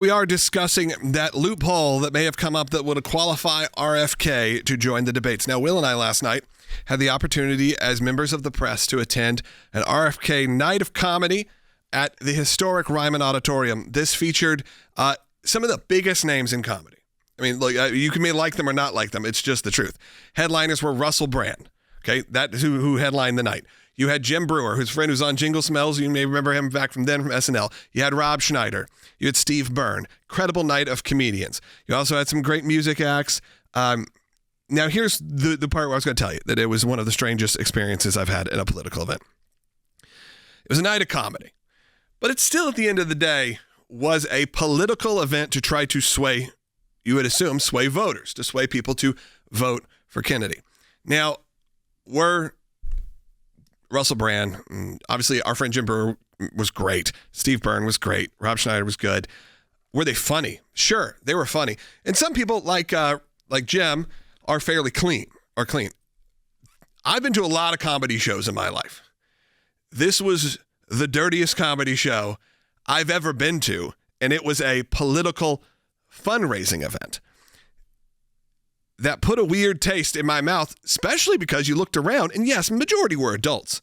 We are discussing that loophole that may have come up that would qualify RFK to join the debates. Now, Will and I last night had the opportunity as members of the press to attend an RFK night of comedy at the historic Ryman Auditorium. This featured some of the biggest names in comedy. I mean, look, you can like them or not like them. It's just the truth. Headliners were Russell Brand. Okay, that's who headlined the night. You had Jim Brewer, whose friend who's on Jingle Smells. You may remember him back from then from SNL. You had Rob Schneider. You had Steve Byrne. Incredible night of comedians. You also had some great music acts. Now, here's the part where I was going to tell you that it was one of the strangest experiences I've had in a political event. It was a night of comedy, but it still, at the end of the day, was a political event to try to sway, you would assume, sway voters, to sway people to vote for Kennedy. Now, we're Russell Brand, obviously our friend Jim Brewer was great. Steve Byrne was great. Rob Schneider was good. Were they funny? Sure, they were funny. And some people like Jim are fairly clean. I've been to a lot of comedy shows in my life. This was the dirtiest comedy show I've ever been to, and it was a political fundraising event that put a weird taste in my mouth, especially because you looked around, and yes, majority were adults.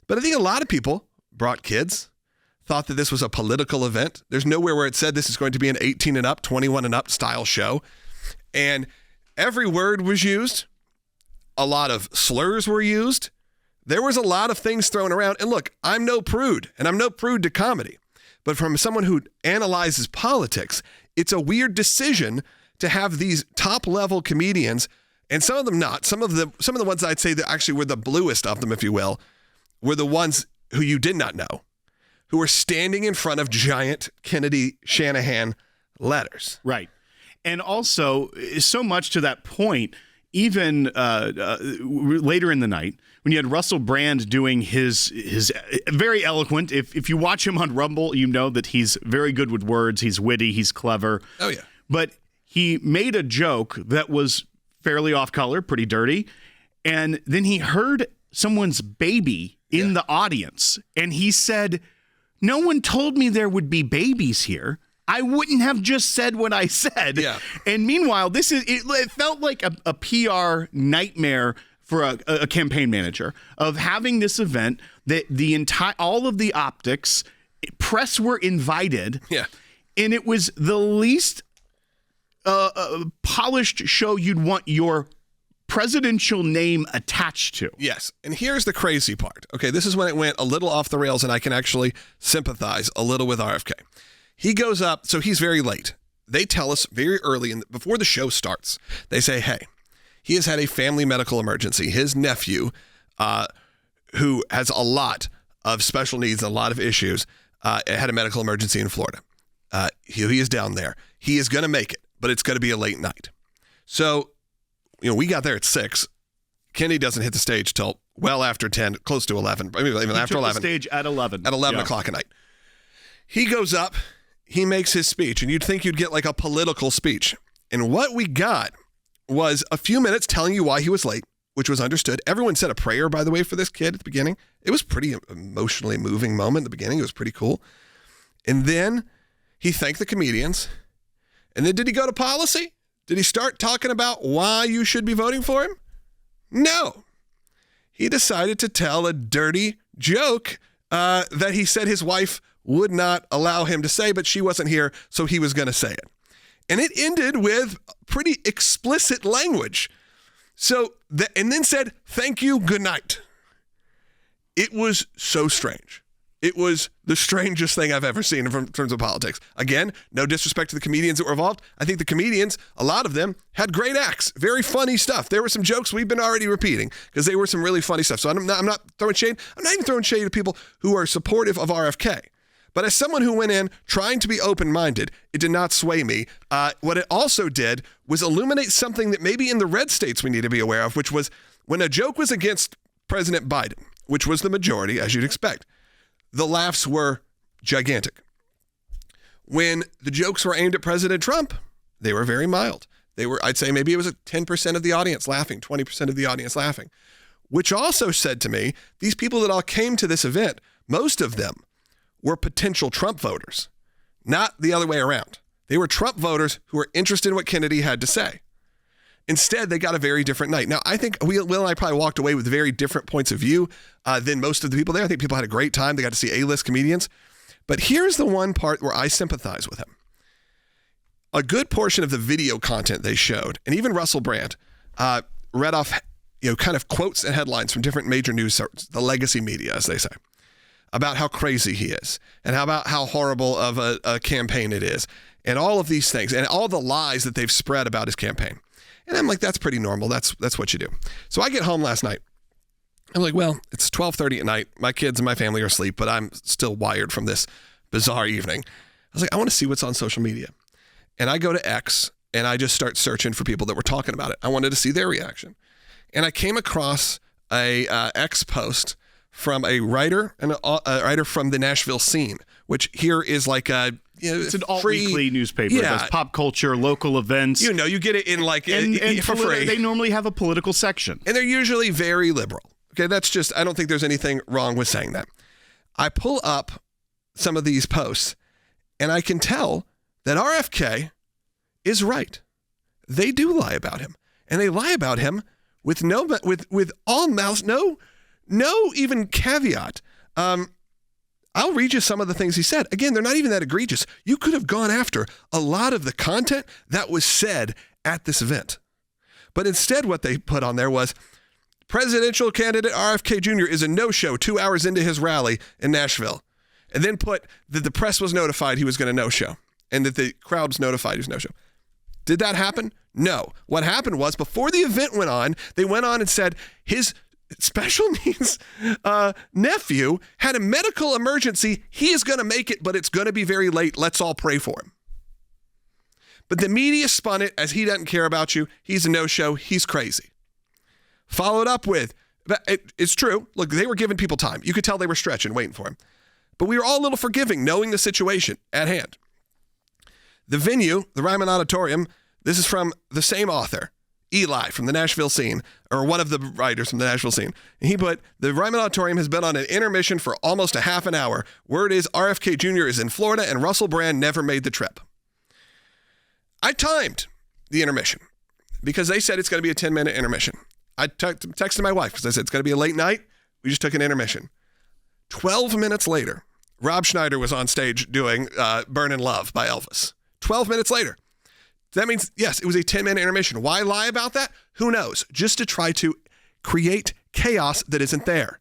But I think a lot of people brought kids, thought that this was a political event. There's nowhere where it said this is going to be an 18 and up, 21 and up style show. And every word was used. A lot of slurs were used. There was a lot of things thrown around. And look, I'm no prude, and I'm no prude to comedy. But from someone who analyzes politics, it's a weird decision to have these top-level comedians, and some of them not. Some of the ones I'd say that actually were the bluest of them, if you will, were the ones who you did not know, who were standing in front of giant Kennedy Shanahan letters. Right. And also, so much to that point, even later in the night, when you had Russell Brand doing his very eloquent, if you watch him on Rumble, you know that he's very good with words, he's witty, he's clever. Oh, yeah. But he made a joke that was fairly off color, pretty dirty, and then he heard someone's baby in the audience, and he said, "No one told me there would be babies here. I wouldn't have just said what I said." Yeah. And meanwhile, it felt like a PR nightmare for a campaign manager of having this event that all of the optics, press were invited. Yeah. And it was the least polished show you'd want your presidential name attached to. Yes. And here's the crazy part. Okay, this is when it went a little off the rails, and I can actually sympathize a little with RFK. He goes up, so he's very late. They tell us very early, before the show starts, they say, hey, he has had a family medical emergency. His nephew, who has a lot of special needs, a lot of issues, had a medical emergency in Florida. He is down there. He is going to make it, but it's going to be a late night. So, we got there at 6. Kennedy doesn't hit the stage till well after 10, close to 11. Maybe even after 11. The stage at 11. At 11 o'clock at night. He goes up, he makes his speech, and you'd think you'd get like a political speech. And what we got was a few minutes telling you why he was late, which was understood. Everyone said a prayer, by the way, for this kid at the beginning. It was pretty emotionally moving moment at the beginning. It was pretty cool. And then he thanked the comedians. And then did he go to policy? Did he start talking about why you should be voting for him? No. He decided to tell a dirty joke that he said his wife would not allow him to say, but she wasn't here, so he was going to say it. And it ended with pretty explicit language. And then said, thank you, good night. It was so strange. It was the strangest thing I've ever seen in terms of politics. Again, no disrespect to the comedians that were involved. I think the comedians, a lot of them, had great acts, very funny stuff. There were some jokes we've been already repeating because they were some really funny stuff. So I'm not throwing shade. I'm not even throwing shade at people who are supportive of RFK. But as someone who went in trying to be open-minded, it did not sway me. What it also did was illuminate something that maybe in the red states we need to be aware of, which was when a joke was against President Biden, which was the majority, as you'd expect, the laughs were gigantic. When the jokes were aimed at President Trump, they were very mild. I'd say maybe it was 10% of the audience laughing, 20% of the audience laughing, which also said to me, these people that all came to this event, most of them were potential Trump voters, not the other way around. They were Trump voters who were interested in what Kennedy had to say. Instead, they got a very different night. Now, I think Will and I probably walked away with very different points of view than most of the people there. I think people had a great time. They got to see A-list comedians. But here's the one part where I sympathize with him. A good portion of the video content they showed, and even Russell Brand, read off, kind of quotes and headlines from different major news sources, the legacy media, as they say, about how crazy he is and about how horrible of a campaign it is and all of these things and all the lies that they've spread about his campaign. And I'm like, that's pretty normal. That's what you do. So I get home last night. I'm like, well, it's 12:30 at night. My kids and my family are asleep, but I'm still wired from this bizarre evening. I was like, I want to see what's on social media. And I go to X and I just start searching for people that were talking about it. I wanted to see their reaction. And I came across a X post from a writer and a writer from the Nashville scene, which here is like it's an alt-weekly newspaper. Yeah. That's pop culture, local events. You get it in for free. They normally have a political section. And they're usually very liberal. Okay, I don't think there's anything wrong with saying that. I pull up some of these posts and I can tell that RFK is right. They do lie about him. And they lie about him with all mouths, no even caveat. I'll read you some of the things he said. Again, they're not even that egregious. You could have gone after a lot of the content that was said at this event. But instead, what they put on there was, presidential candidate RFK Jr. is a no-show 2 hours into his rally in Nashville. And then put that the press was notified he was going to no-show and that the crowd was notified he was no-show. Did that happen? No. What happened was, before the event went on, they went on and said his special needs nephew had a medical emergency. He is going to make it, but it's going to be very late. Let's all pray for him. But the media spun it as he doesn't care about you. He's a no-show. He's crazy. Followed up with, it's true. Look, they were giving people time. You could tell they were stretching, waiting for him. But we were all a little forgiving, knowing the situation at hand. The venue, the Ryman Auditorium, this is from the same author, Eli from the Nashville scene, or one of the writers from the Nashville scene. And he put, the Ryman Auditorium has been on an intermission for almost a half an hour. Word is RFK Jr. is in Florida and Russell Brand never made the trip. I timed the intermission because they said it's going to be a 10-minute intermission. I texted my wife because I said it's going to be a late night. We just took an intermission. 12 minutes later, Rob Schneider was on stage doing Burnin' Love by Elvis. 12 minutes later. That means, yes, it was a 10-minute intermission. Why lie about that? Who knows? Just to try to create chaos that isn't there.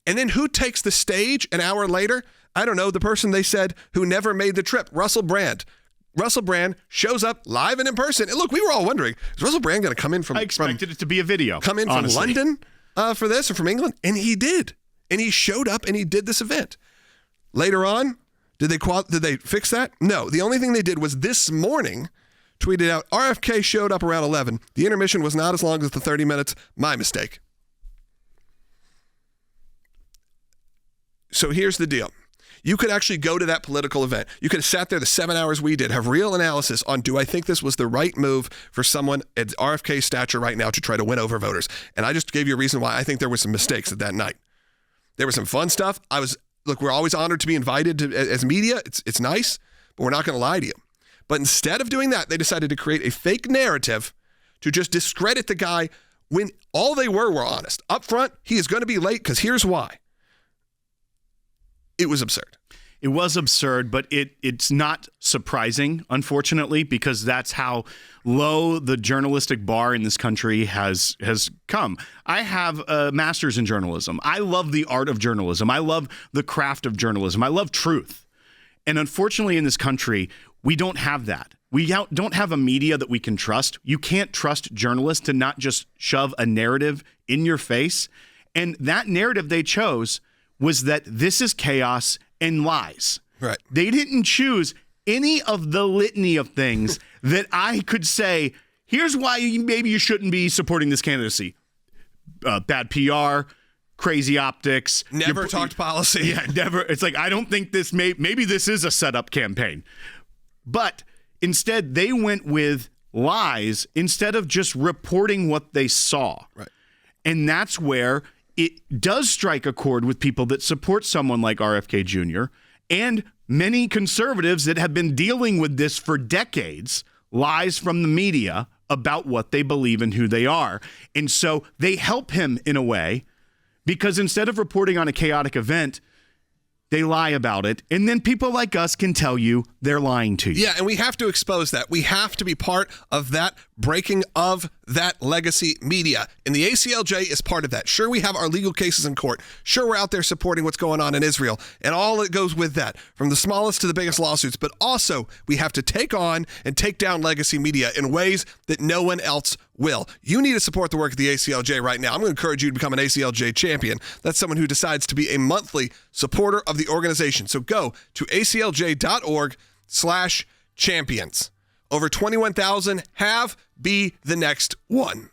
And then who takes the stage an hour later? I don't know, the person they said who never made the trip, Russell Brand. Russell Brand shows up live and in person. And look, we were all wondering, is Russell Brand going to come in from... I expected it to be a video. Come in honestly. From London for this or from England? And he did. And he showed up and he did this event. Later on, did they fix that? No. The only thing they did was this morning tweeted out, RFK showed up around 11. The intermission was not as long as the 30 minutes. My mistake. So here's the deal. You could actually go to that political event. You could have sat there the 7 hours we did, have real analysis on, do I think this was the right move for someone at RFK's stature right now to try to win over voters? And I just gave you a reason why I think there were some mistakes at that night. There was some fun stuff. Look, we're always honored to be invited as media. It's nice, but we're not going to lie to you. But instead of doing that, they decided to create a fake narrative to just discredit the guy when all they were honest. Up front, he is going to be late because here's why. It was absurd. It was absurd, but it's not surprising, unfortunately, because that's how low the journalistic bar in this country has come. I have a master's in journalism. I love the art of journalism. I love the craft of journalism. I love truth. And unfortunately, in this country, we don't have that. We don't have a media that we can trust. You can't trust journalists to not just shove a narrative in your face. And that narrative they chose was that this is chaos and lies. Right. They didn't choose any of the litany of things that I could say, here's why maybe you shouldn't be supporting this candidacy. Bad PR, crazy optics. Never talked policy. Yeah, never. It's like, I don't think this maybe this is a setup campaign. But instead, they went with lies instead of just reporting what they saw. Right. And that's where it does strike a chord with people that support someone like RFK Jr. and many conservatives that have been dealing with this for decades, lies from the media about what they believe and who they are. And so they help him in a way, because instead of reporting on a chaotic event, they lie about it. And then people like us can tell you they're lying to you. Yeah, and we have to expose that. We have to be part of that breaking of that legacy media. And the ACLJ is part of that. Sure, we have our legal cases in court. Sure, we're out there supporting what's going on in Israel and all that goes with that, from the smallest to the biggest lawsuits. But also, we have to take on and take down legacy media in ways that no one else will. You need to support the work of the ACLJ right now. I'm going to encourage you to become an ACLJ champion. That's someone who decides to be a monthly supporter of the organization. So go to aclj.org/champions. Over 21,000 have. Be the next one.